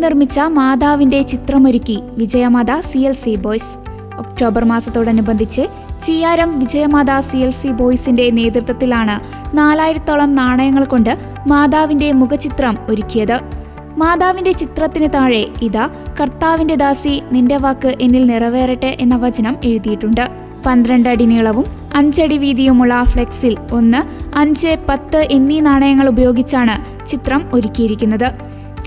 നിർമ്മിച്ച മാതാവിന്റെ ചിത്രമൊരുക്കി വിജയമാത CLC ബോയ്സ്. ഒക്ടോബർ മാസത്തോടനുബന്ധിച്ച് ചിയാരം വിജയമാത CLC ബോയ്സിന്റെ നേതൃത്വത്തിലാണ് 4000-ഓളം നാണയങ്ങൾ കൊണ്ട് മാതാവിന്റെ മുഖചിത്രം ഒരുക്കിയത്. മാതാവിന്റെ ചിത്രത്തിന് താഴെ ഇതാ കർത്താവിന്റെ ദാസി നിന്റെ വാക്ക് എന്നിൽ നിറവേറട്ടെ എന്ന വചനം എഴുതിയിട്ടുണ്ട്. 12 അടി നീളവും 5 അടി വീതിയുമുള്ള ഫ്ലെക്സിൽ 1, 5, 10 എന്നീ നാണയങ്ങൾ ഉപയോഗിച്ചാണ് ചിത്രം ഒരുക്കിയിരിക്കുന്നത്.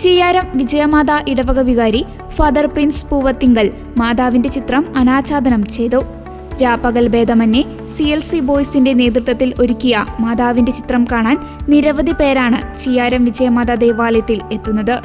ചിയാരം വിജയമാത ഇടവക വികാരി ഫാദർ പ്രിൻസ് പൂവത്തിങ്കൽ മാതാവിന്റെ ചിത്രം അനാച്ഛാദനം ചെയ്തു. രാപ്പകൽ ഭേദമന്യേ CLC ബോയ്സിന്റെ നേതൃത്വത്തിൽ ഒരുക്കിയ മാതാവിന്റെ ചിത്രം കാണാൻ നിരവധി പേരാണ് ചിയാരം വിജയമാത ദേവാലയത്തിൽ എത്തുന്നത്.